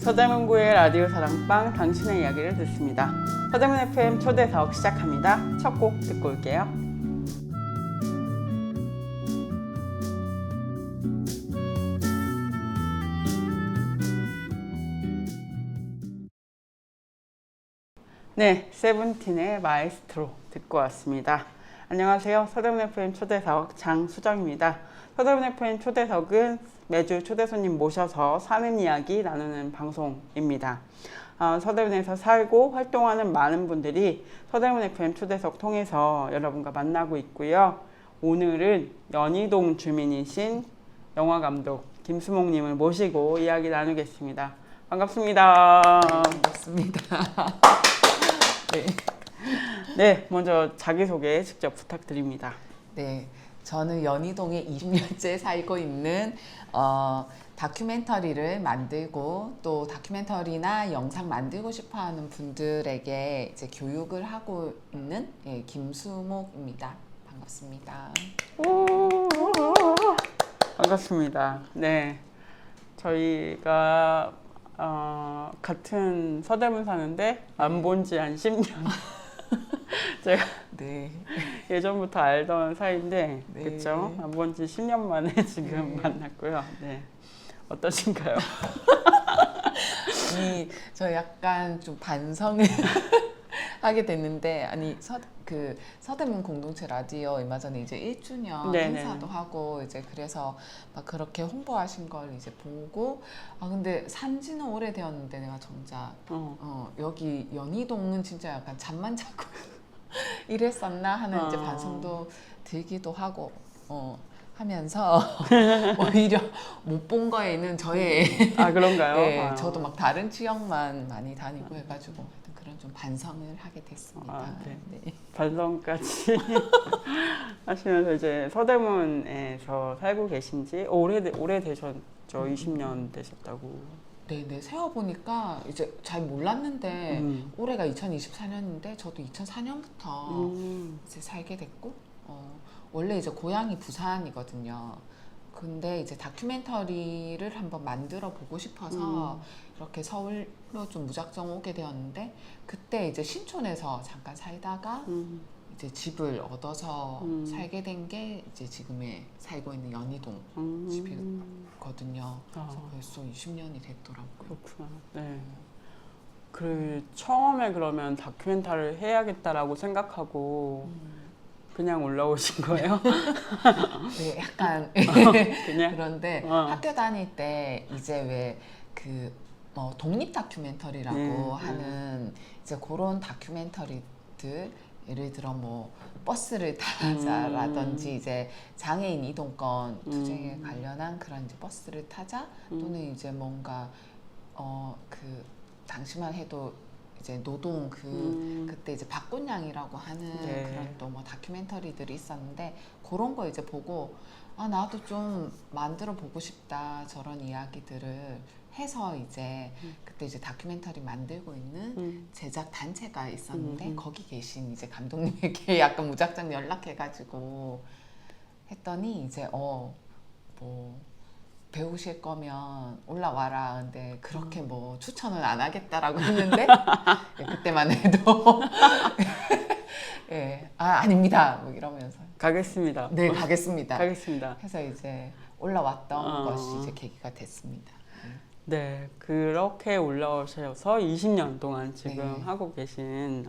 서대문구의 라디오 사랑방 당신의 이야기를 듣습니다. 서대문 FM 초대석 시작합니다. 첫 곡 듣고 올게요. 네, 세븐틴의 마에스트로 듣고 왔습니다. 안녕하세요. 서대문 FM 초대석 장수정입니다. 서대문 FM 초대석은 매주 초대 손님 모셔서 사는 이야기 나누는 방송입니다. 서대문에서 살고 활동하는 많은 분들이 서대문 FM 초대석 통해서 여러분과 만나고 있고요. 오늘은 연희동 주민이신 영화감독 김수목님을 모시고 이야기 나누겠습니다. 반갑습니다. 네, 반갑습니다. 네. 네, 먼저 자기소개 직접 부탁드립니다. 네, 저는 연희동에 20년째 살고 있는 다큐멘터리를 만들고 또 다큐멘터리나 영상 만들고 싶어하는 분들에게 이제 교육을 하고 있는 김수목입니다. 반갑습니다. 반갑습니다. 네, 저희가 같은 서대문 사는데 안 본 지 한 10년. 제가 네. 예전부터 알던 사이인데, 네. 그쵸? 안 본 지 10년 만에 지금 네. 만났고요. 네, 어떠신가요? 아니, 저 약간 좀 반성을 하게 됐는데, 아니 서대문 공동체 라디오 얼마 전에 이제 1주년 네네. 행사도 하고 이제 그래서 막 그렇게 홍보하신 걸 이제 보고 근데 산지는 오래되었는데 내가 정작 여기 연희동은 진짜 약간 잠만 자고 이랬었나 하는 이제 반성도 들기도 하고 하면서 오히려 못 본 거에는 저의 그런가요? 네, 저도 막 다른 지역만 많이 다니고 해가지고 그런 좀 반성을 하게 됐습니다. 네. 네. 반성까지 하시면서 이제 서대문에서 살고 계신 지 오래되셨죠? 20년 되셨다고. 네네, 세어보니까 이제 잘 몰랐는데 올해가 2024년인데 저도 2004년부터 이제 살게 됐고 원래 이제 고향이 부산이거든요. 근데 이제 다큐멘터리를 한번 만들어 보고 싶어서 이렇게 서울로 좀 무작정 오게 되었는데 그때 이제 신촌에서 잠깐 살다가 이제 집을 얻어서 살게 된 게 이제 지금의 살고 있는 연희동 집이거든요. 그래서 벌써 20년이 됐더라고요. 그렇구나. 네. 처음에 그러면 다큐멘터리를 해야겠다라고 생각하고 그냥 올라오신 거예요? 네, 약간 그냥? 그런데 학교 다닐 때 이제 왜 독립 다큐멘터리라고 하는 이제 그런 다큐멘터리들 예를 들어 뭐 버스를 타자라든지 이제 장애인 이동권 투쟁에 관련한 그런 이제 버스를 타자 또는 이제 뭔가 당시만 해도 이제 노동 그때 이제 박군량이라고 하는 네. 그런 또 뭐 다큐멘터리들이 있었는데 그런 거 이제 보고 나도 좀 만들어 보고 싶다 저런 이야기들을 해서 이제 그때 이제 다큐멘터리 만들고 있는 제작 단체가 있었는데 거기 계신 이제 감독님에게 약간 무작정 연락해가지고 했더니 이제 뭐 배우실 거면 올라와라. 근데 그렇게 뭐 추천은 안 하겠다라고 했는데 그때만 해도 아닙니다. 뭐 이러면서 가겠습니다. 네, 가겠습니다. 가겠습니다. 해서 이제 올라왔던 것이 이제 계기가 됐습니다. 네, 그렇게 올라오셔서 20년 동안 지금 네. 하고 계신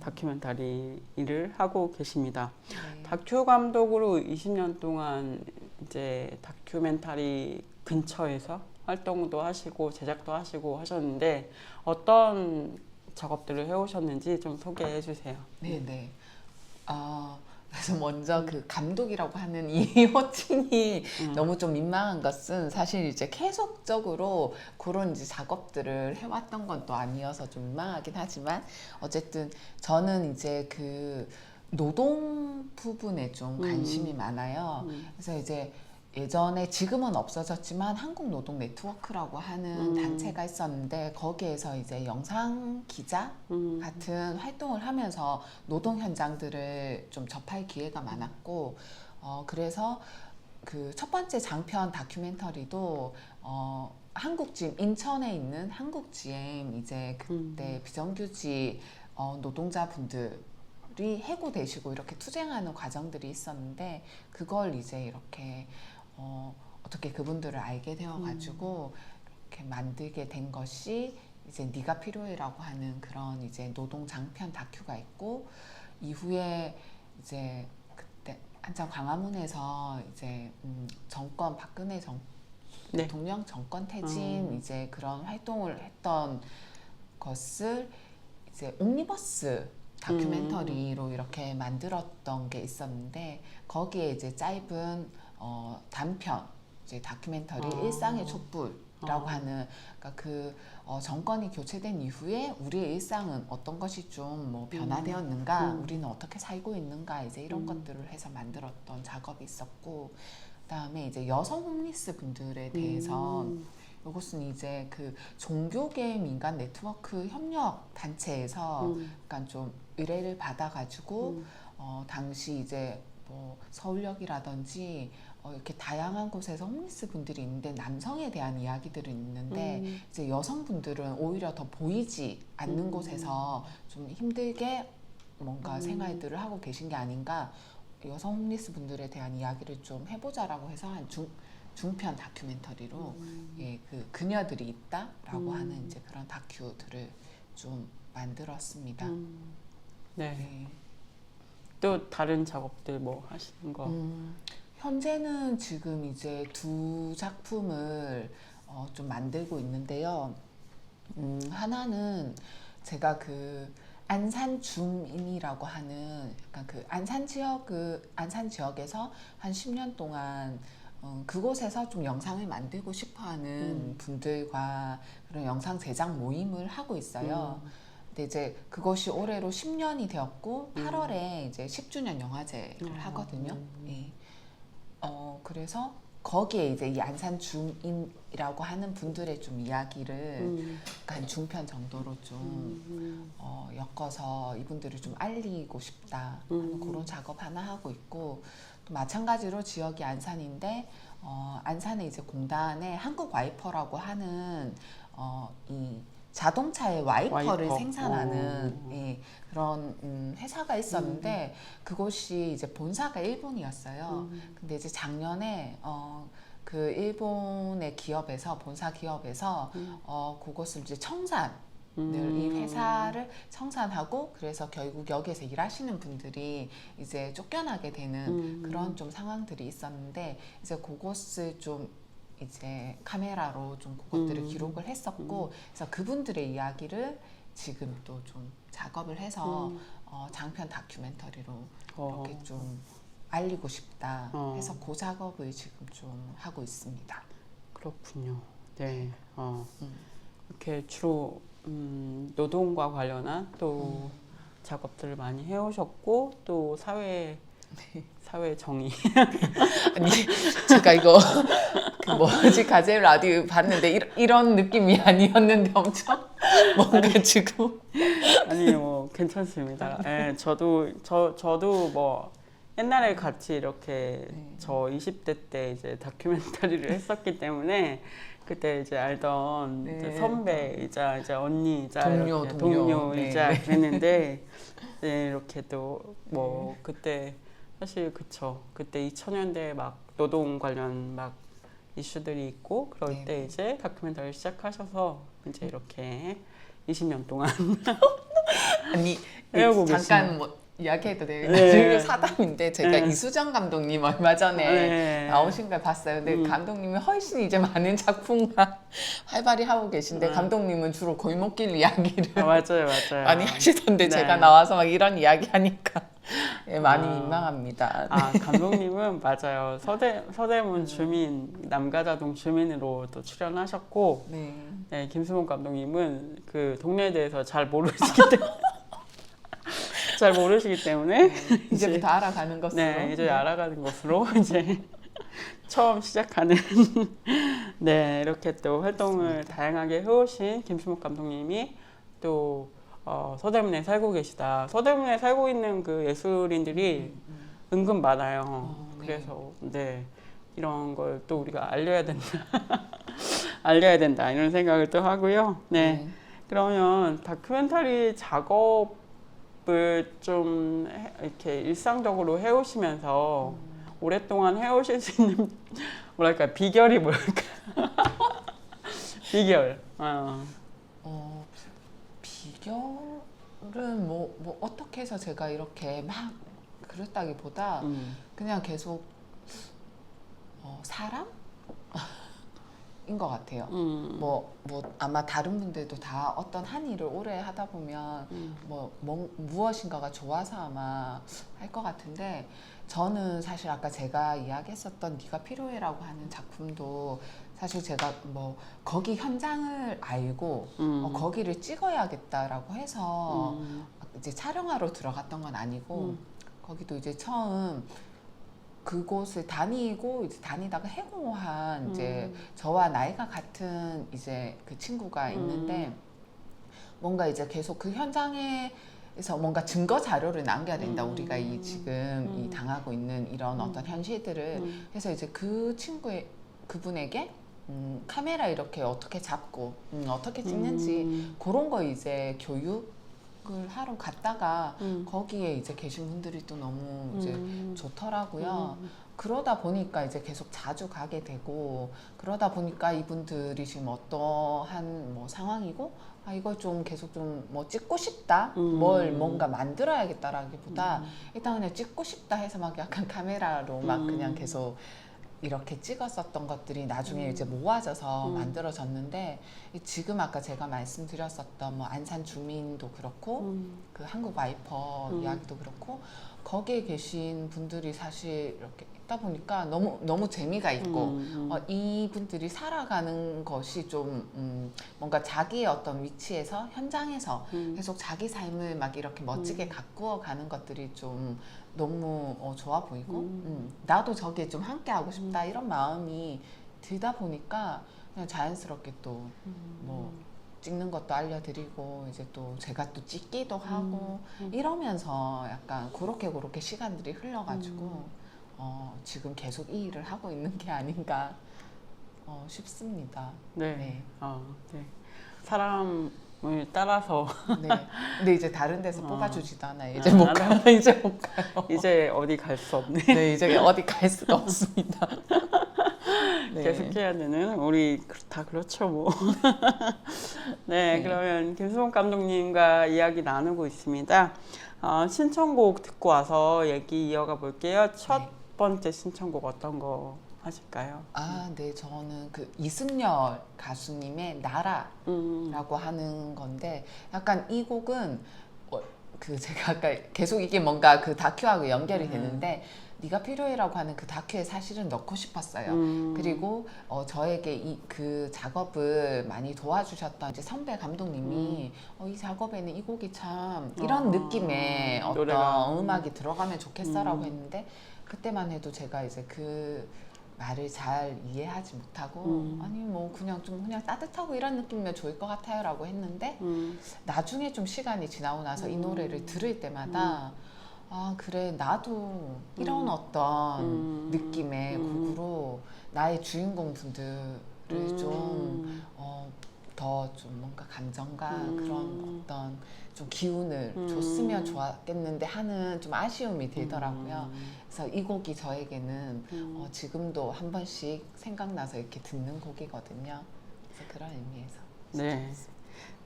다큐멘터리 일을 하고 계십니다. 네. 다큐 감독으로 20년 동안 이제 다큐멘터리 근처에서 활동도 하시고 제작도 하시고 하셨는데 어떤 작업들을 해오셨는지 좀 소개해 주세요. 네. 그래서 먼저 그 감독이라고 하는 이 호칭이 너무 좀 민망한 것은 사실 이제 계속적으로 그런 이제 작업들을 해왔던 건 또 아니어서 좀 민망하긴 하지만 어쨌든 저는 이제 그 노동 부분에 좀 관심이 많아요. 그래서 이제 예전에 지금은 없어졌지만 한국노동 네트워크라고 하는 단체가 있었는데 거기에서 이제 영상 기자 같은 활동을 하면서 노동 현장들을 좀 접할 기회가 많았고 그래서 그 첫 번째 장편 다큐멘터리도 한국GM 인천에 있는 한국GM 이제 그때 비정규직 노동자분들이 해고되시고 이렇게 투쟁하는 과정들이 있었는데 그걸 이제 이렇게 어떻게 그분들을 알게 되어가지고 이렇게 만들게 된 것이 이제 네가 필요해라고 하는 그런 이제 노동 장편 다큐가 있고 이후에 이제 그때 한참 광화문에서 이제 정권 박근혜 네. 대통령 정권 퇴진 이제 그런 활동을 했던 것을 이제 옴니버스 다큐멘터리로 이렇게 만들었던 게 있었는데 거기에 이제 짧은 단편 이제 다큐멘터리 일상의 촛불이라고 하는 그러니까 그 정권이 교체된 이후에 우리의 일상은 어떤 것이 좀 뭐 변화되었는가 우리는 어떻게 살고 있는가 이제 이런 것들을 해서 만들었던 작업이 있었고 그다음에 이제 여성 홈리스 분들에 대해서 이것은 이제 그 종교계 민간 네트워크 협력 단체에서 약간 좀 의뢰를 받아가지고 당시 이제 뭐 서울역이라든지 이렇게 다양한 곳에서 홈리스 분들이 있는데 남성에 대한 이야기들은 있는데 이제 여성분들은 오히려 더 보이지 않는 곳에서 좀 힘들게 뭔가 생활들을 하고 계신 게 아닌가 여성 홈리스 분들에 대한 이야기를 좀 해보자라고 해서 한 중편 다큐멘터리로 예, 그 그녀들이 있다라고 하는 이제 그런 다큐들을 좀 만들었습니다. 네. 네. 또 다른 작업들 뭐 하시는 거? 현재는 지금 이제 2작품을 좀 만들고 있는데요. 하나는 제가 그 안산 줌인이라고 하는 약간 그 안산 지역에서 한 10년 동안 그곳에서 좀 영상을 만들고 싶어하는 분들과 그런 영상 제작 모임을 하고 있어요. 근데 이제 그것이 올해로 10년이 되었고 8월에 이제 10주년 영화제를 하거든요. 예. 그래서 거기에 이제 이 안산 줌인이라고 하는 분들의 좀 이야기를 한 중편 정도로 좀 엮어서 이분들을 좀 알리고 싶다 하는 그런 작업 하나 하고 있고 또 마찬가지로 지역이 안산인데 안산에 이제 공단에 한국 와이퍼라고 하는 이 자동차의 와이퍼를 생산하는 예, 그런 회사가 있었는데 그곳이 이제 본사가 일본이었어요. 근데 이제 작년에 그 일본의 기업에서 본사 기업에서 그곳을 이제 청산을 이 회사를 청산하고 그래서 결국 여기에서 일하시는 분들이 이제 쫓겨나게 되는 그런 좀 상황들이 있었는데 이제 그곳을 좀 이제 카메라로 좀 그것들을 기록을 했었고 그래서 그분들의 이야기를 지금 또 좀 작업을 해서 장편 다큐멘터리로 이렇게 좀 알리고 싶다 해서 그 작업을 지금 좀 하고 있습니다. 그렇군요. 네. 이렇게 주로 노동과 관련한 또 작업들을 많이 해오셨고 또 사회 정의 아니 제가 이거 그 뭐지 가제 라디오 봤는데 이런 느낌이 아니었는데 엄청 뭔가 지금 아니 뭐 괜찮습니다. 예, 저도 뭐 옛날에 같이 이렇게 저 20대 때 이제 다큐멘터리를 했었기 때문에 그때 이제 알던 이제 선배이자 이제 언니이자 동료이자 네. 그랬는데 네, 이렇게 또 뭐 그때 사실 그쵸 그때 2000년대 막 노동 관련 막 이슈들이 있고 그럴 때 이제 다큐멘터리 시작하셔서 이제 이렇게 20년 동안 아니 해오고 잠깐 뭐 이야기해도 돼요? 네. 사담인데 제가 이수정 감독님 얼마 전에 네. 나오신 걸 봤어요. 근데 감독님이 훨씬 이제 많은 작품과 활발히 하고 계신데 감독님은 주로 골목길 이야기를 맞아요. 많이 하시던데 네. 제가 나와서 막 이런 이야기 하니까 예, 많이 민망합니다. 감독님은 맞아요. 서대문 주민 남가자동 주민으로 또 출연하셨고 네. 네, 김수봉 감독님은 그 동네에 대해서 잘 모르시기 때문에 이제부터 알아가는 것으로. 네, 이제 알아가는 것으로 이제 처음 시작하는 네 이렇게 또 활동을 다양하게 해오신 김수목 감독님이 또 서대문에 살고 계시다. 서대문에 살고 있는 그 예술인들이 은근 많아요. 네. 그래서 네 이런 걸 또 우리가 알려야 된다 알려야 된다 이런 생각을 또 하고요. 네. 네. 그러면 다큐멘터리 작업을 좀 이렇게 일상적으로 해오시면서 오랫동안 해오실 수 있는 뭐랄까 비결이 뭘까? 비결. 어, 비결은 뭐 어떻게 해서 제가 이렇게 막 그랬다기보다 그냥 계속 사람? 인 것 같아요. 뭐 아마 다른 분들도 다 어떤 한 일을 오래 하다 보면 무엇인가가 좋아서 아마 할 것 같은데 저는 사실 아까 제가 이야기했었던 네가 필요해라고 하는 작품도 사실 제가 뭐 거기 현장을 알고 거기를 찍어야겠다라고 해서 이제 촬영하러 들어갔던 건 아니고 거기도 이제 처음 그곳을 다니고 이제 다니다가 해고한 이제 저와 나이가 같은 이제 그 친구가 있는데 뭔가 이제 계속 그 현장에서 뭔가 증거 자료를 남겨야 된다. 우리가 이 지금 이 당하고 있는 이런 어떤 현실들을 해서 이제 그 그분에게 카메라 이렇게 어떻게 잡고 어떻게 찍는지 그런 거 이제 교육을 하러 갔다가 거기에 이제 계신 분들이 또 너무 이제 좋더라고요. 그러다 보니까 이제 계속 자주 가게 되고 그러다 보니까 이분들이 지금 어떠한 뭐 상황이고 이걸 좀 계속 좀 뭐 찍고 싶다 뭘 뭔가 만들어야겠다라기보다 일단 그냥 찍고 싶다 해서 막 약간 카메라로 막 그냥 계속 이렇게 찍었었던 것들이 나중에 이제 모아져서 만들어졌는데 지금 아까 제가 말씀드렸었던 뭐 안산 주민도 그렇고 그 한국 와이퍼 이야기도 그렇고 거기에 계신 분들이 사실 이렇게 있다 보니까 너무 재미가 있고 이분들이 살아가는 것이 좀 뭔가 자기의 어떤 위치에서 현장에서 계속 자기 삶을 막 이렇게 멋지게 가꾸어 가는 것들이 좀 너무 좋아 보이고 나도 저기에 좀 함께 하고 싶다 이런 마음이 들다 보니까 그냥 자연스럽게 또 뭐 찍는 것도 알려드리고 이제 또 제가 또 찍기도 하고 이러면서 약간 그렇게 시간들이 흘러가지고 지금 계속 이 일을 하고 있는 게 아닌가 싶습니다. 네. 네. 네. 사람을 따라서 네. 근데 이제 다른 데서 뽑아주지도 않아요. 이제 못 가요. 이제 못 가요. 이제 어디 갈 수 없네. 네, 이제 어디 갈 수가 없습니다. 네. 계속 해야 되는 우리 다 그렇죠 뭐. 네, 그러면 김수봉 감독님과 이야기 나누고 있습니다. 신청곡 듣고 와서 얘기 이어가 볼게요. 첫 번째 신청곡 어떤 거 하실까요? 네, 저는 그 이승열 가수님의 나라라고 하는 건데 약간 이 곡은 그 제가 아까 계속 이게 뭔가 그 다큐하고 연결이 되는데 네가 필요해라고 하는 그 다큐에 사실은 넣고 싶었어요. 그리고 저에게 그 작업을 많이 도와주셨던 이제 선배 감독님이 이 작업에는 이 곡이 참 이런 느낌의 어떤 음악이 들어가면 좋겠어라고 했는데 그때만 해도 제가 이제 그 말을 잘 이해하지 못하고 아니 뭐 그냥 좀 그냥 따뜻하고 이런 느낌이면 좋을 것 같아요라고 했는데 나중에 좀 시간이 지나고 나서 이 노래를 들을 때마다 그래 나도 이런 어떤 느낌의 곡으로 나의 주인공 분들을 좀 더 좀 뭔가 감정과 그런 어떤 좀 기운을 줬으면 좋았겠는데 하는 좀 아쉬움이 들더라고요. 그래서 이 곡이 저에게는 지금도 한 번씩 생각나서 이렇게 듣는 곡이거든요. 그래서 그런 의미에서 네.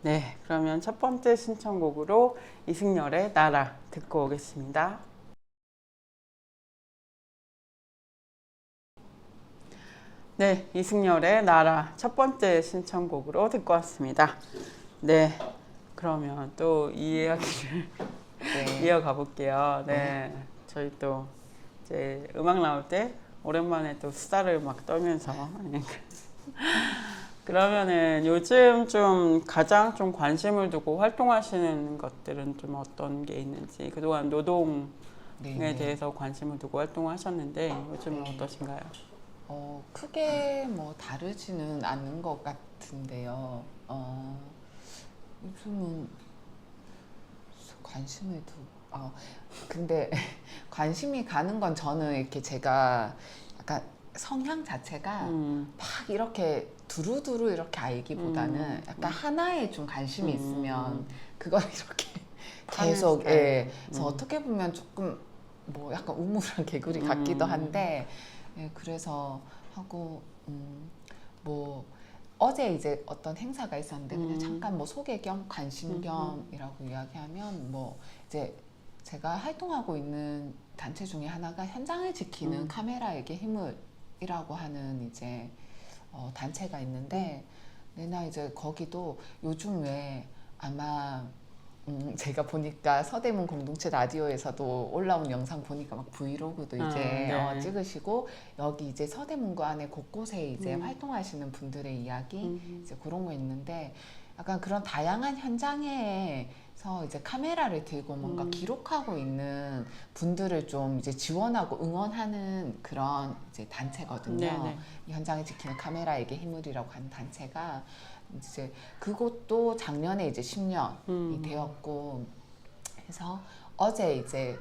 네, 그러면 첫 번째 신청곡으로 이승열의 나라 듣고 오겠습니다. 네, 이승열의 나라 첫 번째 신청곡으로 듣고 왔습니다. 네, 그러면 또 이 이야기를 이어가 볼게요. 네, 저희 또 이제 음악 나올 때 오랜만에 또 수다를 막 떨면서 그러면은 요즘 좀 가장 좀 관심을 두고 활동하시는 것들은 좀 어떤 게 있는지 그동안 노동에 대해서 관심을 두고 활동하셨는데 요즘은 어떠신가요? 크게 뭐 다르지는 않는 것 같은데요. 요즘은 관심을 근데 관심이 가는 건 저는 이렇게 제가 약간 성향 자체가 음. 막 이렇게 두루두루 이렇게 알기보다는 약간 하나에 좀 관심이 있으면 그걸 이렇게 계속 스타일. 예. 그래서 어떻게 보면 조금 뭐 약간 우물한 개구리 같기도 한데 예, 그래서 하고 뭐 어제 이제 어떤 행사가 있었는데 그냥 잠깐 뭐 소개 겸 관심 겸이라고 이야기하면 뭐 이제 제가 활동하고 있는 단체 중에 하나가 현장을 지키는 카메라에게 힘을이라고 하는 이제 단체가 있는데 내나 이제 거기도 요즘 왜 아마 제가 보니까 서대문 공동체 라디오에서도 올라온 영상 보니까 막 브이로그도 이제 네. 찍으시고 여기 이제 서대문구 안에 곳곳에 이제 활동하시는 분들의 이야기 이제 그런 거 있는데 약간 그런 다양한 현장에서 이제 카메라를 들고 뭔가 기록하고 있는 분들을 좀 이제 지원하고 응원하는 그런 이제 단체거든요. 네네. 이 현장을 지키는 카메라에게 힘을이라고 하는 단체가 이제 그것도 작년에 이제 10년이 되었고 해서 어제 이제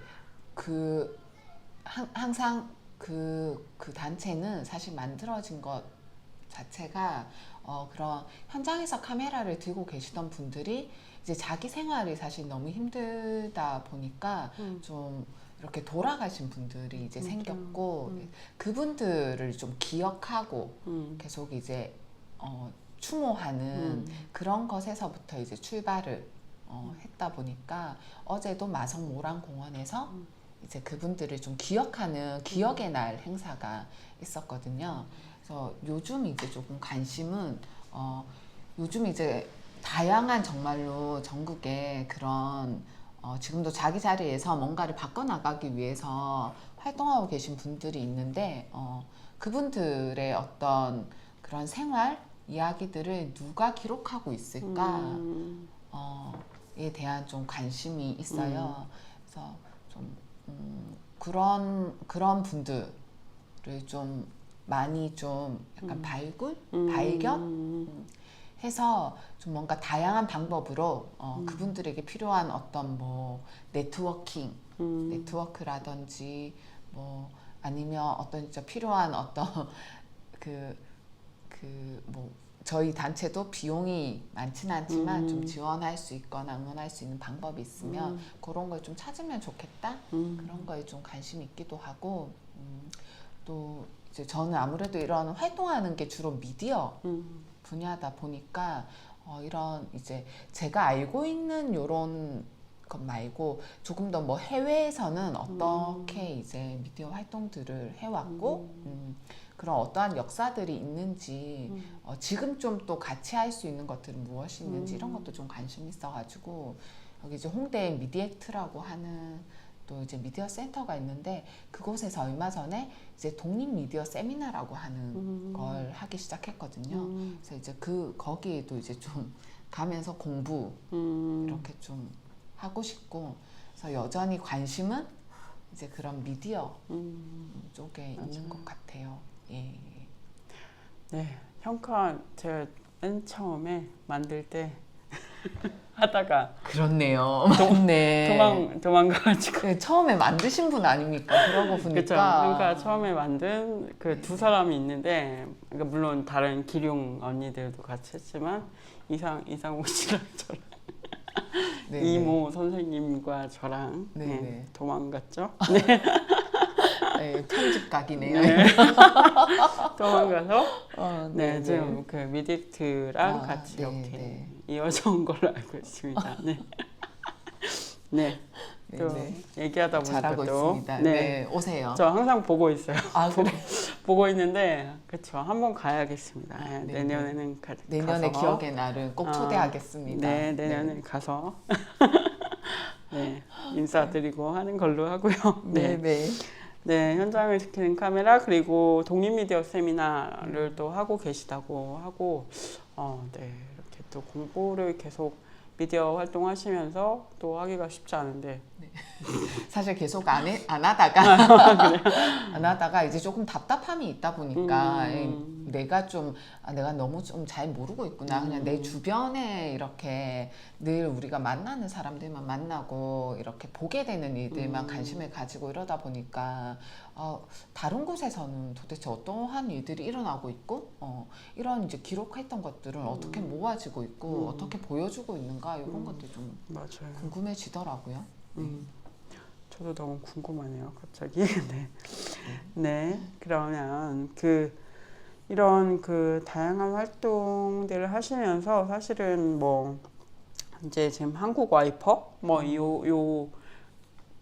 그 항상 그 단체는 사실 만들어진 것 자체가 그런 현장에서 카메라를 들고 계시던 분들이 이제 자기 생활이 사실 너무 힘들다 보니까 좀 이렇게 돌아가신 분들이 이제 생겼고 그분들을 좀 기억하고 계속 이제 추모하는 그런 것에서부터 이제 출발을 했다 보니까 어제도 마성 모란공원에서 이제 그분들을 좀 기억하는 기억의 날 행사가 있었거든요. 그래서 요즘 이제 조금 관심은 요즘 이제 다양한 정말로 전국에 그런 지금도 자기 자리에서 뭔가를 바꿔나가기 위해서 활동하고 계신 분들이 있는데 그분들의 어떤 그런 생활 이야기들을 누가 기록하고 있을까에 대한 좀 관심이 있어요. 그래서 좀 그런 분들을 좀 많이 좀 약간 발견 해서 좀 뭔가 다양한 방법으로 그분들에게 필요한 어떤 뭐 네트워크라든지 뭐 아니면 어떤 진짜 필요한 어떤 뭐 저희 단체도 비용이 많지는 않지만 좀 지원할 수 있거나 응원할 수 있는 방법이 있으면 그런 걸 좀 찾으면 좋겠다 그런 거에 좀 관심이 있기도 하고 또 이제 저는 아무래도 이런 활동하는 게 주로 미디어 분야다 보니까 이런 이제 제가 알고 있는 요런 것 말고 조금 더 뭐 해외에서는 어떻게 이제 미디어 활동들을 해왔고 그런 어떠한 역사들이 있는지 지금 좀 또 같이 할 수 있는 것들은 무엇이 있는지 이런 것도 좀 관심이 있어가지고 여기 이제 홍대에 미디액트라고 하는 또 이제 미디어 센터가 있는데 그곳에서 얼마 전에 이제 독립 미디어 세미나라고 하는 걸 하기 시작했거든요. 그래서 이제 거기에도 이제 좀 가면서 공부 이렇게 좀 하고 싶고 그래서 여전히 관심은 이제 그런 미디어 쪽에 있는 것 같아요. 예. 네, 형카 제가 맨 처음에 만들 때 하다가 그렇네요. 맞네. 도망가가지고. 네, 처음에 만드신 분 아닙니까? 그러고 그쵸. 보니까. 형카 처음에 만든 그 두 사람이 있는데, 그러니까 물론 다른 기룡 언니들도 같이 했지만 이상우 씨랑 저랑 네네. 이모 선생님과 저랑 네네. 도망갔죠. 네, 편집각이네요. 네. 도망가서 네, 지금 그 미디트랑 같이 네, 이렇게 네. 이어져 온 걸로 알고 있습니다. 네. 네. 또 네. 얘기하다 보니까 잘하고 또 있습니다. 네, 오세요. 저 항상 보고 있어요. 아, 그래? 보고 있는데 그렇죠. 한번 가야겠습니다. 네, 내년에는 내년에 가서 기억의 날은 꼭 초대하겠습니다. 네, 내년에 가서 네, 인사드리고 하는 걸로 하고요. 네, 네. 네, 현장을 지키는 카메라 그리고 독립미디어 세미나를 또 하고 계시다고 하고 네, 이렇게 또 공부를 계속 미디어 활동하시면서 또 하기가 쉽지 않은데 사실 계속 안 하다가 안 하다가 이제 조금 답답함이 있다 보니까 내가 좀 내가 너무 좀 잘 모르고 있구나. 그냥 내 주변에 이렇게 늘 우리가 만나는 사람들만 만나고 이렇게 보게 되는 일들만 관심을 가지고 이러다 보니까 다른 곳에서는 도대체 어떠한 일들이 일어나고 있고 이런 이제 기록했던 것들은 어떻게 모아지고 있고 어떻게 보여주고 있는가 이런 것들 좀 맞아요. 궁금해지더라고요. 저도 너무 궁금하네요, 갑자기. 네. 네. 그러면 이런 다양한 활동들을 하시면서 사실은 뭐 이제 지금 한국 와이퍼 요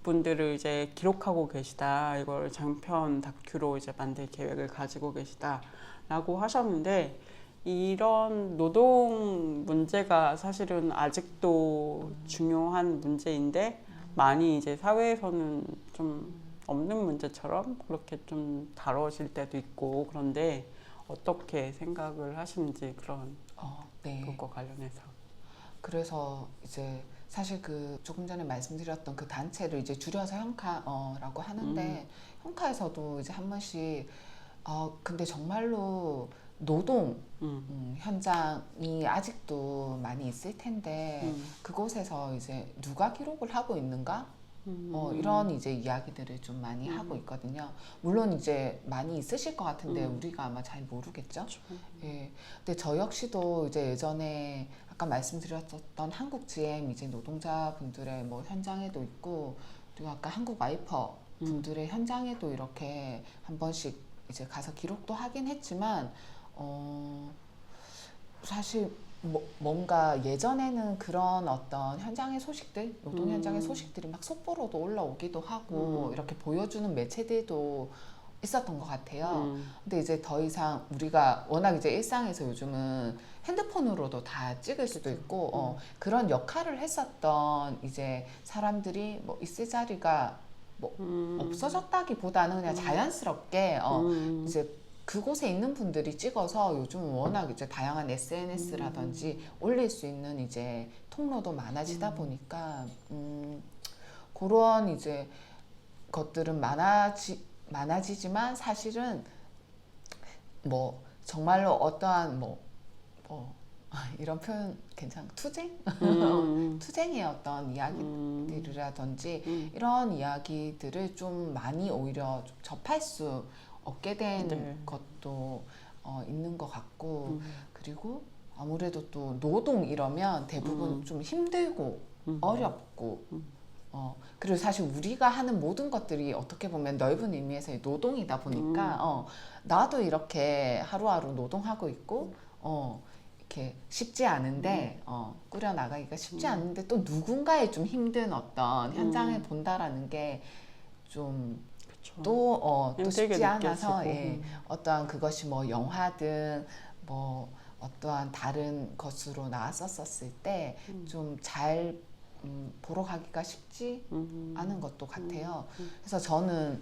분들을 이제 기록하고 계시다. 이걸 장편 다큐로 이제 만들 계획을 가지고 계시다라고 하셨는데 이런 노동 문제가 사실은 아직도 중요한 문제인데 많이 이제 사회에서는 좀 없는 문제처럼 그렇게 좀 다뤄질 때도 있고 그런데 어떻게 생각을 하시는지 그런 네. 그것과 관련해서. 그래서 이제 사실 조금 전에 말씀드렸던 그 단체를 이제 줄여서 현카라고 하는데 현카에서도 이제 한 번씩 근데 정말로 노동 현장이 아직도 많이 있을 텐데 그곳에서 이제 누가 기록을 하고 있는가? 이런 이제 이야기들을 좀 많이 하고 있거든요. 물론 이제 많이 있으실 것 같은데 우리가 아마 잘 모르겠죠. 예. 근데 저 역시도 이제 예전에 아까 말씀드렸던 한국 GM 이제 노동자분들의 뭐 현장에도 있고 그리고 아까 한국 와이퍼 분들의 현장에도 이렇게 한 번씩 이제 가서 기록도 하긴 했지만 사실 뭔가 예전에는 그런 어떤 현장의 소식들, 노동 현장의 소식들이 막 속보로도 올라오기도 하고 이렇게 보여주는 매체들도 있었던 것 같아요. 근데 이제 더 이상 우리가 워낙 이제 일상에서 요즘은 핸드폰으로도 다 찍을 수도 있고 그런 역할을 했었던 이제 사람들이 뭐 있을 자리가 뭐 없어졌다기보다는 그냥 자연스럽게 이제 그곳에 있는 분들이 찍어서 요즘 워낙 이제 다양한 SNS라든지 올릴 수 있는 이제 통로도 많아지다 보니까 그런 이제 것들은 많아지지만 사실은 뭐 정말로 어떠한 이런 표현 투쟁? 투쟁의 어떤 이야기들이라든지 이런 이야기들을 좀 많이 오히려 좀 접할 수 없게 된 것도 있는 것 같고 그리고 아무래도 또 노동 이러면 대부분 좀 힘들고 어렵고 그리고 사실 우리가 하는 모든 것들이 어떻게 보면 넓은 의미에서의 노동이다 보니까 나도 이렇게 하루하루 노동하고 있고 이렇게 쉽지 않은데 꾸려 나가기가 쉽지 않은데 또 누군가의 좀 힘든 어떤 현장을 본다라는 게 좀 또 쉽지 않아서 어떠한 그것이 뭐 영화든 뭐 어떠한 다른 것으로 나왔었을 때 좀 잘 보러 가기가 쉽지 않은 것도 같아요. 그래서 저는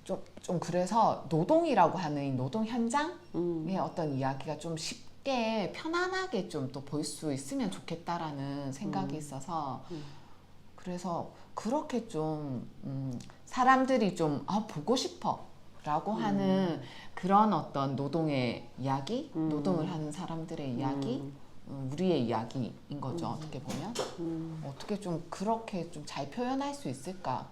좀 그래서 노동이라고 하는 이 노동 현장의 어떤 이야기가 좀 쉽게 편안하게 좀 또 볼 수 있으면 좋겠다라는 생각이 있어서 그래서 그렇게 좀 사람들이 좀 보고 싶어 라고 하는 그런 어떤 노동의 이야기, 노동을 하는 사람들의 이야기, 우리의 이야기인 거죠. 어떻게 보면 어떻게 좀 그렇게 좀 잘 표현할 수 있을까,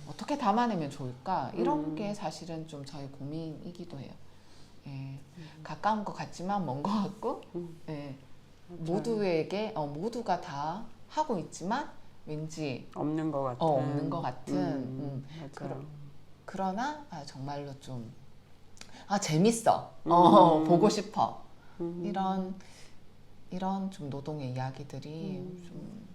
어떻게 담아내면 좋을까, 이런 게 사실은 좀 저희 고민이기도 해요. 예, 가까운 것 같지만 먼 것 같고, 예, 모두에게 모두가 다 하고 있지만 왠지 없는 것 같은. 없는 것 같은. 그러나 정말로 좀 재밌어. 보고 싶어. 이런 좀 노동의 이야기들이 좀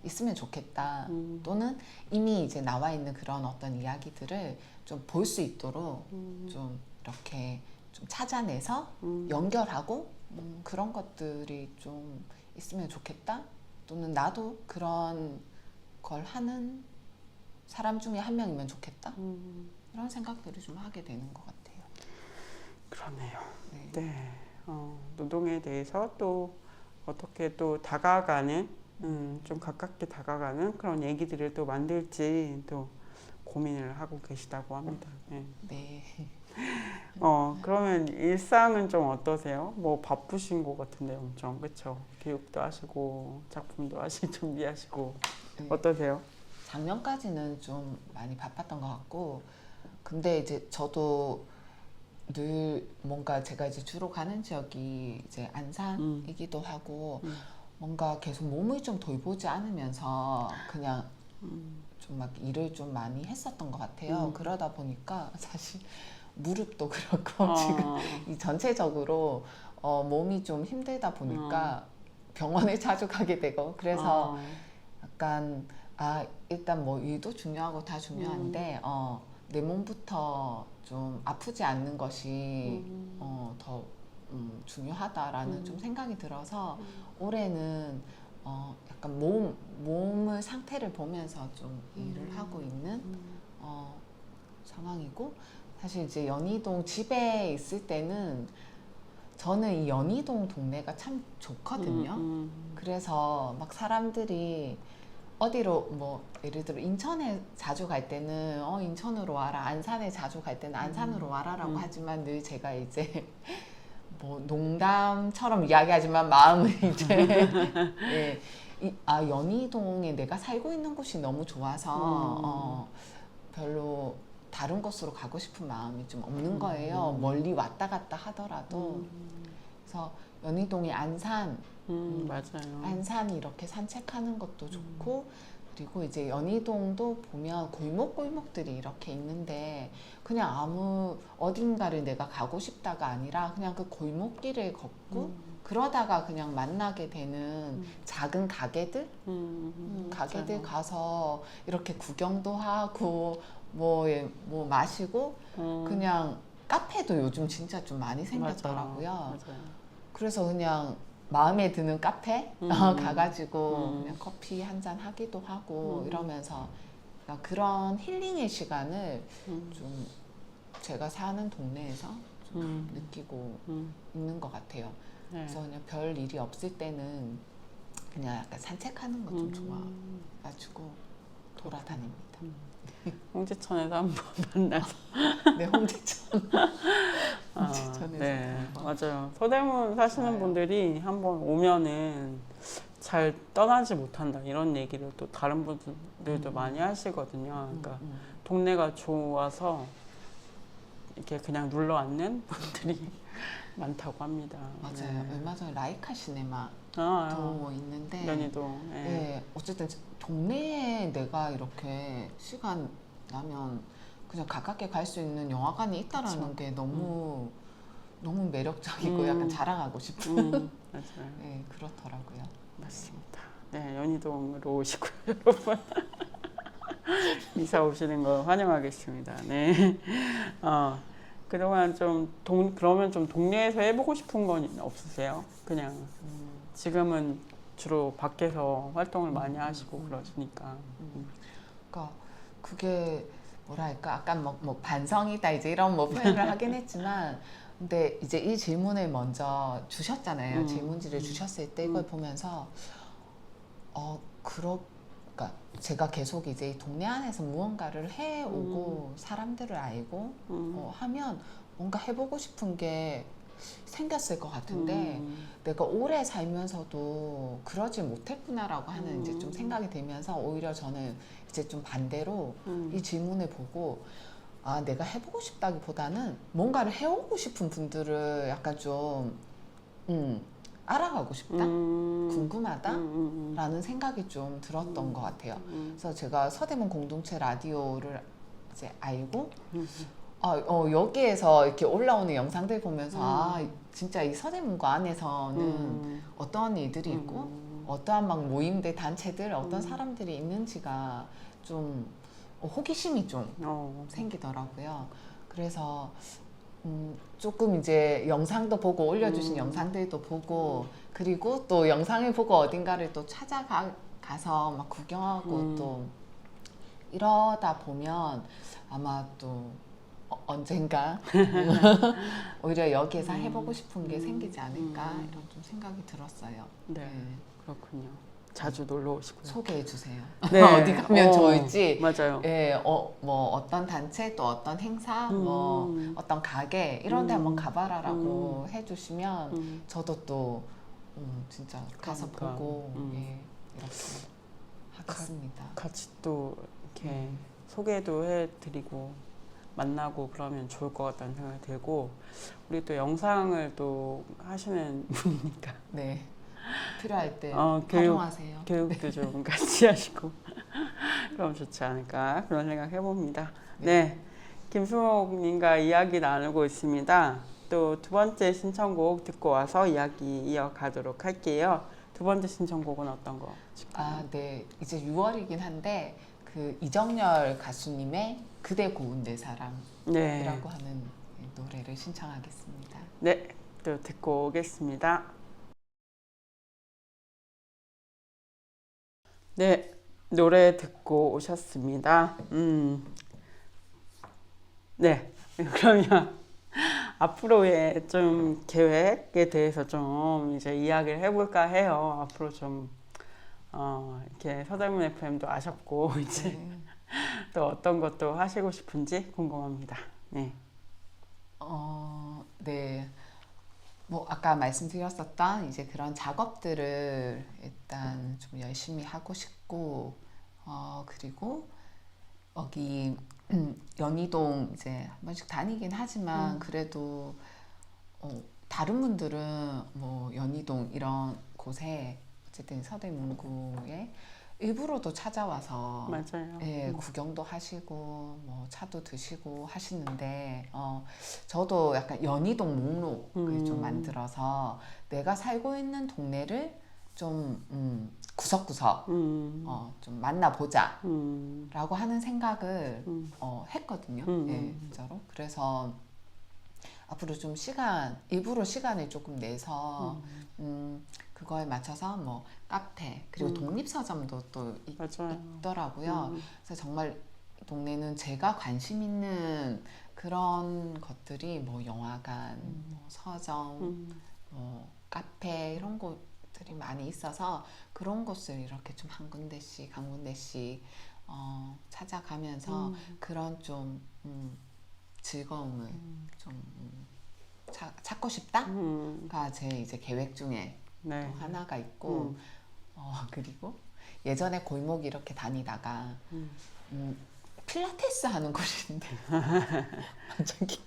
있으면 좋겠다. 또는 이미 이제 나와 있는 그런 어떤 이야기들을 좀 볼 수 있도록 좀 이렇게 좀 찾아내서 연결하고 그런 것들이 좀 있으면 좋겠다. 또는 나도 그런 걸 하는 사람 중에 한 명이면 좋겠다. 이런 생각들을 좀 하게 되는 것 같아요. 그러네요. 네. 노동에 대해서 또 어떻게 또 다가가는 좀 가깝게 다가가는 그런 얘기들을 또 만들지 또 고민을 하고 계시다고 합니다. 네. 네. 그러면 일상은 좀 어떠세요? 뭐 바쁘신 것 같은데 엄청 그쵸? 교육도 하시고 작품도 하시고 준비하시고 네. 어떠세요? 작년까지는 좀 많이 바빴던 것 같고, 근데 이제 저도 늘 뭔가 제가 이제 주로 가는 지역이 이제 안산이기도 하고 뭔가 계속 몸을 좀 돌보지 않으면서 그냥 좀 막 일을 좀 많이 했었던 것 같아요. 그러다 보니까 사실 무릎도 그렇고 지금 이 전체적으로 몸이 좀 힘들다 보니까 병원에 자주 가게 되고, 그래서 약간 일단 뭐 일도 중요하고 다 중요한데 내 몸부터 좀 아프지 않는 것이 더 중요하다라는 좀 생각이 들어서 올해는 약간 몸을 상태를 보면서 좀 일을 하고 있는 상황이고, 사실 이제 연희동 집에 있을 때는 저는 이 연희동 동네가 참 좋거든요. 그래서 막 사람들이 어디로 뭐 예를 들어 인천에 자주 갈 때는 인천으로 와라, 안산에 자주 갈 때는 안산으로 와라라고 하지만 늘 제가 이제 뭐 농담처럼 이야기하지만 마음은 이제 예, 연희동에 내가 살고 있는 곳이 너무 좋아서 별로 다른 곳으로 가고 싶은 마음이 좀 없는 거예요. 멀리 왔다 갔다 하더라도. 그래서 연희동이 안산, 맞아요. 안산이 이렇게 산책하는 것도 좋고, 그리고 이제 연희동도 보면 골목골목들이 이렇게 있는데 그냥 아무 어딘가를 내가 가고 싶다가 아니라 그냥 그 골목길을 걷고 그러다가 그냥 만나게 되는 작은 가게들, 가게들 가서 이렇게 구경도 하고 뭐 마시고 그냥 카페도 요즘 진짜 좀 많이 생겼더라고요. 맞아요. 그래서 그냥 마음에 드는 카페 가가지고 그냥 커피 한 잔 하기도 하고 이러면서 그런 힐링의 시간을 좀 제가 사는 동네에서 좀 느끼고 있는 것 같아요. 네. 그래서 그냥 별 일이 없을 때는 그냥 약간 산책하는 거 좀 좋아가지고 돌아다닙니다. 홍지천에서 한번 만나서 네, 홍제천. 홍제천에서 네, 한번. 맞아요. 서대문 사시는 맞아요. 분들이 한번 오면은 잘 떠나지 못한다 이런 얘기를 또 다른 분들도 많이 하시거든요. 그러니까 동네가 좋아서 이렇게 그냥 눌러 앉는 분들이 많다고 합니다. 맞아요. 네. 얼마 전에 라이카 시네마도 있는데 연희동. 네. 네, 어쨌든 동네에 내가 이렇게 시간 나면 그냥 가깝게 갈 수 있는 영화관이 있다라는 그쵸. 게 너무 너무 매력적이고 약간 자랑하고 싶은 맞아요. 네, 그렇더라고요. 맞습니다. 네, 연희동으로 오시고요, 여러분. 이사 오시는 거 환영하겠습니다. 네. 그동안 그러면 좀 동네에서 해보고 싶은 건 없으세요? 그냥 지금은 주로 밖에서 활동을 많이 하시고 그러시니까. 그러니까 그게 뭐랄까 아까 뭐 반성이다 이제 이런 뭐 표현을 하긴 했지만, 근데 이제 이 질문을 먼저 주셨잖아요. 질문지를 주셨을 때 이걸 보면서 그러니까 제가 계속 이제 이 동네 안에서 무언가를 해오고 사람들을 알고 하면 뭔가 해보고 싶은 게 생겼을 것 같은데 내가 오래 살면서도 그러지 못했구나라고 하는 이제 좀 생각이 들면서 오히려 저는 이제 좀 반대로 이 질문을 보고 내가 해보고 싶다기보다는 뭔가를 해오고 싶은 분들을 약간 좀 알아가고 싶다, 궁금하다 라는 생각이 좀 들었던 것 같아요. 그래서 제가 서대문 공동체 라디오를 이제 알고 여기에서 이렇게 올라오는 영상들 보면서 진짜 이 서대문구 안에서는 어떤 일들이 있고 어떠한 막 모임들, 단체들, 어떤 사람들이 있는지가 좀 호기심이 좀 생기더라고요. 그래서 조금 이제 영상도 보고 올려주신 영상들도 보고, 그리고 또 영상을 보고 어딘가를 또 찾아가서 막 구경하고 또 이러다 보면 아마 또 언젠가 오히려 여기에서 해보고 싶은 게 생기지 않을까 이런 좀 생각이 들었어요. 네, 그렇군요. 자주 놀러 오시고요. 소개해 주세요. 네. 어디 가면 좋을지. 맞아요. 예, 뭐 어떤 단체 또 어떤 행사, 뭐 어떤 가게 이런 데 한번 가봐라라고 해주시면 저도 또 진짜 가서 그러니까. 보고 예, 이렇게 하겠습니다. 같이 또 이렇게 소개도 해드리고 만나고 그러면 좋을 것 같다는 생각이 들고 우리 또 영상을 또 하시는 분이니까 네, 필요할 때 교육, 활용하세요. 교육도 좀 같이 하시고 그럼 좋지 않을까 그런 생각 해봅니다. 네, 김수목님과 이야기 나누고 있습니다. 또 두 번째 신청곡 듣고 와서 이야기 이어가도록 할게요. 두 번째 신청곡은 어떤 거? 네, 이제 6월이긴 한데 그 이정열 가수님의 그대 고운 내 사랑이라고 네, 하는 노래를 신청하겠습니다. 네, 또 듣고 오겠습니다. 네, 노래 듣고 오셨습니다. 네, 그러면 앞으로의 좀 계획에 대해서 좀 이제 이야기를 해볼까 해요. 앞으로 좀 이렇게 서대문 FM도 아셨고 이제 네. 또 어떤 것도 하시고 싶은지 궁금합니다. 네. 네. 뭐 아까 말씀드렸었던 이제 그런 작업들을 일단 좀 열심히 하고 싶고 그리고 여기 연희동 이제 한 번씩 다니긴 하지만 그래도 다른 분들은 뭐 연희동 이런 곳에 어쨌든 서대문구에 일부러도 찾아와서 맞아요. 예, 구경도 하시고 뭐 차도 드시고 하시는데 저도 약간 연희동 목록을 좀 만들어서 내가 살고 있는 동네를 좀 구석구석 좀 만나보자 라고 하는 생각을 했거든요. 예, 진짜로. 그래서 앞으로 좀 일부러 시간을 조금 내서 그거에 맞춰서 뭐 카페 그리고 독립서점도 또 맞아요. 있더라고요. 그래서 정말 동네는 제가 관심 있는 그런 것들이 뭐 영화관, 뭐 서점, 뭐 카페 이런 곳들이 많이 있어서 그런 곳을 이렇게 좀 한 군데씩 한 군데씩 찾아가면서 그런 좀 즐거움을 좀 찾고 싶다가 제 이제 계획 중에 네. 또 하나가 있고 그리고 예전에 골목 이렇게 다니다가 필라테스 하는 곳인데 저기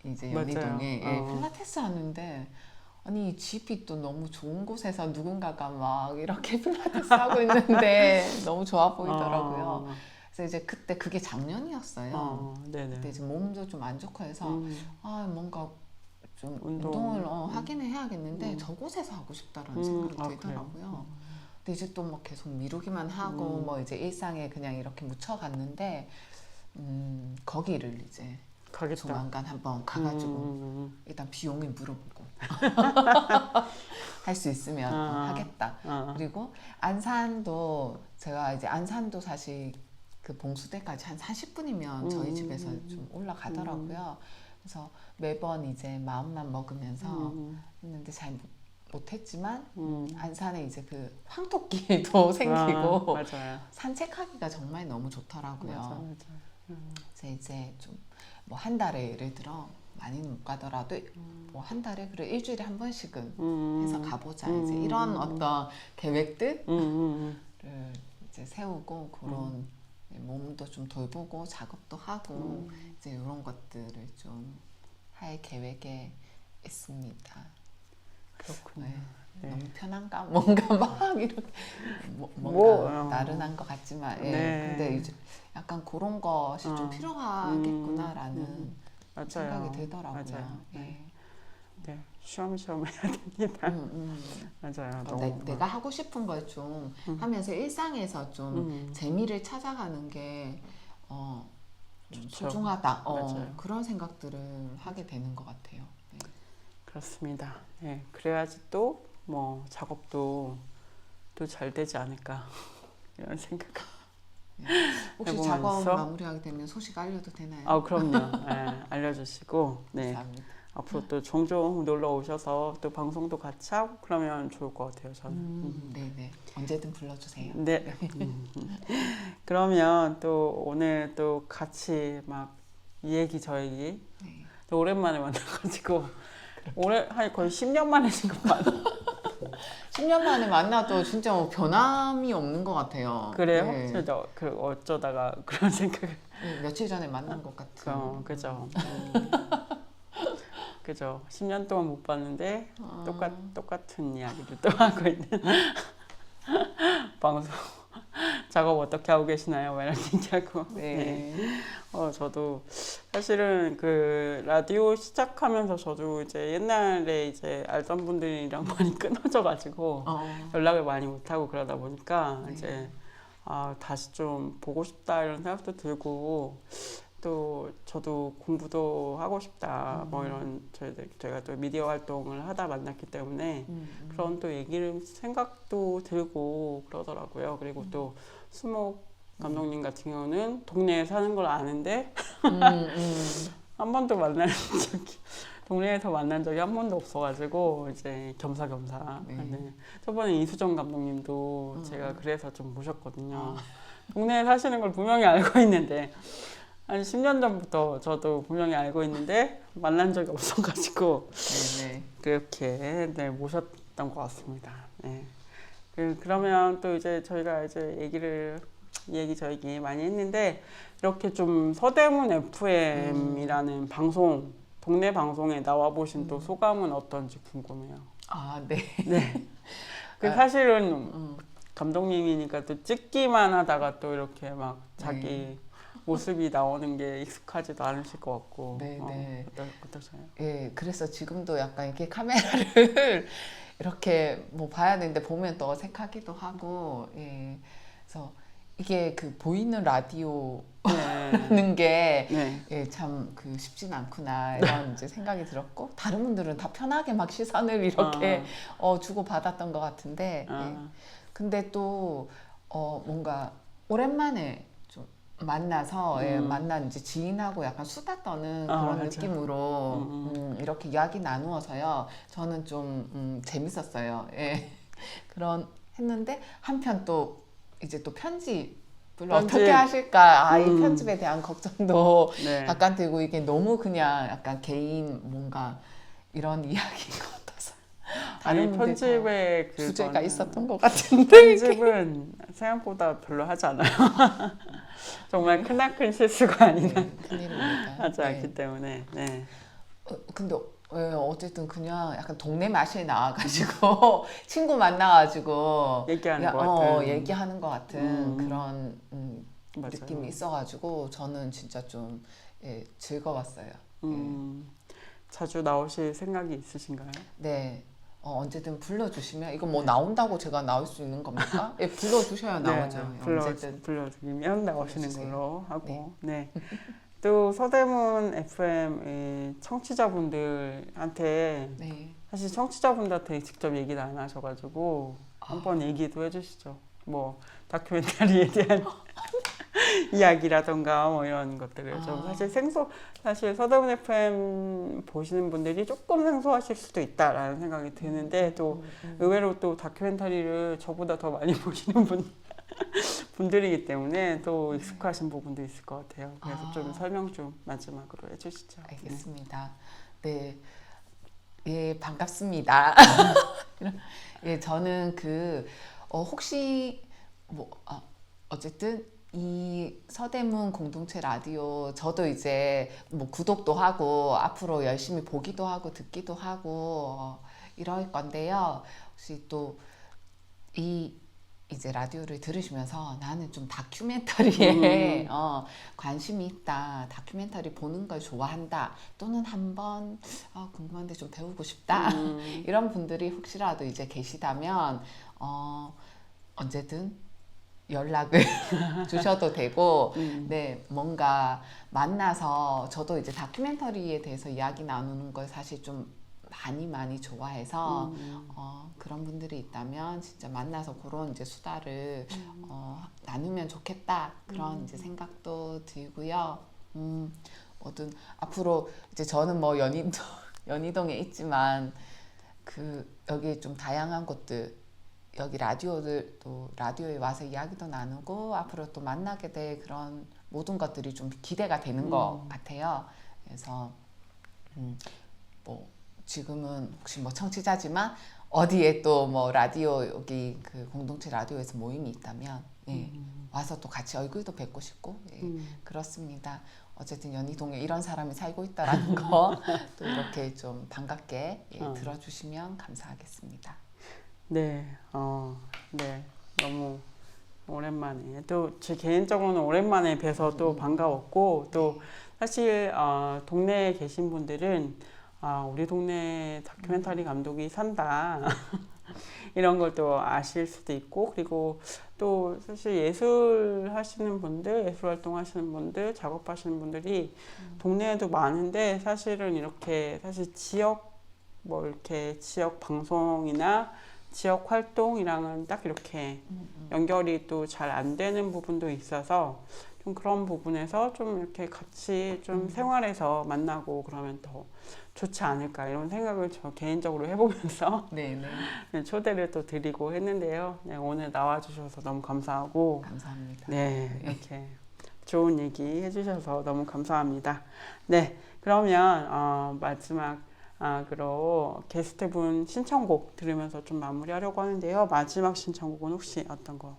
이제 연희동에 예, 필라테스 하는데 아니 집이 또 너무 좋은 곳에서 누군가가 막 이렇게 필라테스 하고 있는데 너무 좋아 보이더라고요. 그래서 이제 그때 그게 작년이었어요. 네네. 그때 이제 몸도 좀 안 좋고 해서 뭔가 좀 운동을 하기는 해야겠는데 저곳에서 하고 싶다라는 생각이 들더라고요. 근데 이제 또 막 계속 미루기만 하고 뭐 이제 일상에 그냥 이렇게 묻혀갔는데 거기를 이제 가겠다. 조만간 한번 가가지고 일단 비용을 물어보고 할 수 있으면 하겠다. 그리고 안산도 제가 이제 안산도 사실 그 봉수대까지 한 40분이면 저희 집에서 좀 올라가더라고요. 그래서 매번 이제 마음만 먹으면서 했는데 잘 못했지만 안산에 이제 그 황토길도 생기고 맞아요. 산책하기가 정말 너무 좋더라고요. 맞아. 그래서 이제 좀 뭐 한 달에 예를 들어 많이는 못 가더라도 뭐 한 달에 그래 일주일에 한 번씩은 해서 가보자 이제 이런 어떤 계획들을 이제 세우고 그런 몸도 좀 돌보고 작업도 하고 이제 이런 것들을 좀 할 계획에 있습니다. 그렇군요. 네. 너무 편한가? 뭔가 막 이렇게 뭔가 나른한 것 같지만 근데 이제 약간 그런 것이 좀 필요하겠구나라는 생각이 들더라고요. 맞아요. 네, 쉬엄쉬엄 해야 됩니다. 맞아요. 내가 하고 싶은 걸 좀 하면서 일상에서 좀 재미를 찾아가는 게 소중하다. 그런 생각들을 하게 되는 것 같아요. 네. 그렇습니다. 네, 그래야지 또 뭐 작업도 또 잘 되지 않을까 이런 생각. 혹시 작업 마무리하게 되면 소식 알려도 되나요? 그럼요. 네, 알려주시고. 네. 감사합니다. 앞으로 또 종종 놀러 오셔서 또 방송도 같이 하고 그러면 좋을 것 같아요. 저는. 네네. 언제든 불러주세요. 네. 그러면 또 오늘 또 같이 막 이 얘기 저 얘기 네. 또 오랜만에 만나가지고 한 거의 10년 만에 지금 만나. 10년 만에 만나도 진짜 뭐 변함이 없는 것 같아요. 그래요? 네. 진짜 그 어쩌다가 그런 생각을. 네, 며칠 전에 만난 것 같은. 그죠. 그죠. 10년 동안 못 봤는데 똑같은 이야기를 또 하고 있는 방송. 작업 어떻게 하고 계시나요? 뭐 이런 얘기하고. 네. 저도 사실은 그 라디오 시작하면서 저도 이제 옛날에 이제 알던 분들이랑 많이 끊어져가지고 연락을 많이 못 하고 그러다 보니까 네. 이제 다시 좀 보고 싶다 이런 생각도 들고 또 저도 공부도 하고 싶다 뭐 이런 저희가 또 미디어 활동을 하다 만났기 때문에 그런 또 얘기를 생각도 들고 그러더라고요. 그리고 또 수목 감독님 같은 경우는 동네에 사는 걸 아는데 한 번도 동네에서 만난 적이 한 번도 없어가지고 이제 겸사겸사. 네. 저번에 이수정 감독님도 제가 그래서 좀 모셨거든요. 동네에 사시는 걸 분명히 알고 있는데 한 10년 전부터 저도 분명히 알고 있는데 만난 적이 없어가지고 네네. 그렇게 모셨던 것 같습니다. 네. 그러면 또 이제 저희가 이제 저얘기 많이 했는데 이렇게 좀 서대문 FM이라는 방송 동네 방송에 나와 보신 또 소감은 어떤지 궁금해요. 네. 네. 사실은 감독님이니까 또 찍기만 하다가 또 이렇게 막 자기 모습이 나오는 게 익숙하지도 않으실 것 같고. 네. 어떠세요? 예, 그래서 지금도 약간 이렇게 카메라를 이렇게 뭐 봐야 되는데 보면 또 어색하기도 하고, 예. 그래서 이게 그 보이는 라디오 하는 게 참 그 쉽진 않구나 이런 이제 생각이 들었고 다른 분들은 다 편하게 막 시선을 이렇게 주고 받았던 것 같은데 예. 근데 또 뭔가 오랜만에 좀 만나서 만난 이제 지인하고 약간 수다 떠는 그런 맞아. 느낌으로 이렇게 이야기 나누어서요 저는 좀 재밌었어요. 예. 그런 했는데 한편 또 이제 또 편집을 어떻게 하실까 이 편집에 대한 걱정도 약간 들고 이게 너무 그냥 약간 개인 뭔가 이런 이야기인 것 같아서 아니 편집에 그 주제가 있었던 것 같은데 편집은 생각보다 별로 하지 않아요. 정말 크나큰 실수가 아니라 큰일입니다. 하지 않기 때문에. 네. 근데 어쨌든 그냥 약간 동네 마실 나와가지고 친구 만나가지고 얘기하는 것 같은 얘기하는 것 같은 그런 느낌이 있어가지고 저는 진짜 좀 즐거웠어요. 자주 나오실 생각이 있으신가요? 네. 언제든 불러주시면 이거 뭐 나온다고 제가 나올 수 있는 겁니까? 예, 불러주셔야 나오죠. 언제든 불러드리면 나오시는 걸로 하고. 네. 또 서대문 FM 청취자분들한테 사실 청취자분들한테 직접 얘기를 안 하셔가지고 한번 얘기도 해주시죠. 뭐 다큐멘터리에 대한 이야기라던가 뭐 이런 것들을 좀 사실 서대문 FM 보시는 분들이 조금 생소하실 수도 있다라는 생각이 드는데 또 의외로 또 다큐멘터리를 저보다 더 많이 보시는 분들이기 때문에 또 익숙하신 부분도 있을 것 같아요. 그래서 좀 설명 좀 마지막으로 해주시죠. 알겠습니다. 네, 예 반갑습니다. 예 저는 혹시 뭐 어쨌든 이 서대문 공동체 라디오 저도 이제 뭐 구독도 하고 앞으로 열심히 보기도 하고 듣기도 하고 이럴 건데요. 혹시 또 이제 라디오를 들으시면서 나는 좀 다큐멘터리에 관심이 있다. 다큐멘터리 보는 걸 좋아한다. 또는 한번 궁금한데 좀 배우고 싶다. 이런 분들이 혹시라도 이제 계시다면 언제든 연락을 주셔도 되고 네 뭔가 만나서 저도 이제 다큐멘터리에 대해서 이야기 나누는 걸 사실 좀 많이 좋아해서 그런 분들이 있다면 진짜 만나서 그런 이제 수다를 나누면 좋겠다 그런 이제 생각도 들고요. 뭐든 앞으로 이제 저는 뭐 연인도 연희동에 있지만 그 여기 좀 다양한 곳들 여기 라디오들도 라디오에 와서 이야기도 나누고 앞으로 또 만나게 될 그런 모든 것들이 좀 기대가 되는 것 같아요. 그래서 뭐 지금은 혹시 뭐 청취자지만 어디에 또 뭐 라디오 여기 그 공동체 라디오에서 모임이 있다면 예, 와서 또 같이 얼굴도 뵙고 싶고 예, 그렇습니다. 어쨌든 연희동에 이런 사람이 살고 있다라는 거 또 이렇게 좀 반갑게 예, 들어주시면 감사하겠습니다. 네, 네, 너무 오랜만에 또 제 개인적으로는 오랜만에 뵈서 또 반가웠고 또 사실 동네에 계신 분들은 우리 동네 다큐멘터리 감독이 산다 이런 걸 또 아실 수도 있고 그리고 또 사실 예술 하시는 분들, 예술 활동하시는 분들, 작업하시는 분들이 동네에도 많은데 사실은 이렇게 사실 지역 뭐 이렇게 지역 방송이나 지역 활동이랑은 딱 이렇게 연결이 또 잘 안 되는 부분도 있어서 좀 그런 부분에서 좀 이렇게 같이 좀 생활해서 만나고 그러면 더 좋지 않을까 이런 생각을 저 개인적으로 해보면서 네네. 네, 초대를 또 드리고 했는데요. 네, 오늘 나와주셔서 너무 감사하고 감사합니다. 네, 이렇게 좋은 얘기 해주셔서 너무 감사합니다. 네, 그러면 마지막으로 게스트분 신청곡 들으면서 좀 마무리하려고 하는데요. 마지막 신청곡은 혹시 어떤 거?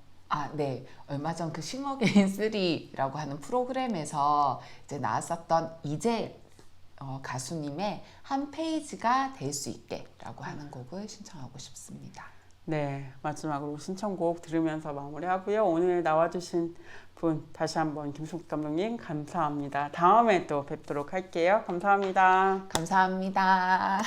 네. 얼마 전 그 싱어게인 3라고 하는 프로그램에서 이제 나왔었던 이재 가수님의 한 페이지가 될 수 있게라고 하는 곡을 신청하고 싶습니다. 네, 마지막으로 신청곡 들으면서 마무리하고요. 오늘 나와주신 분 다시 한번 김숙 감독님 감사합니다. 다음에 또 뵙도록 할게요. 감사합니다. 감사합니다.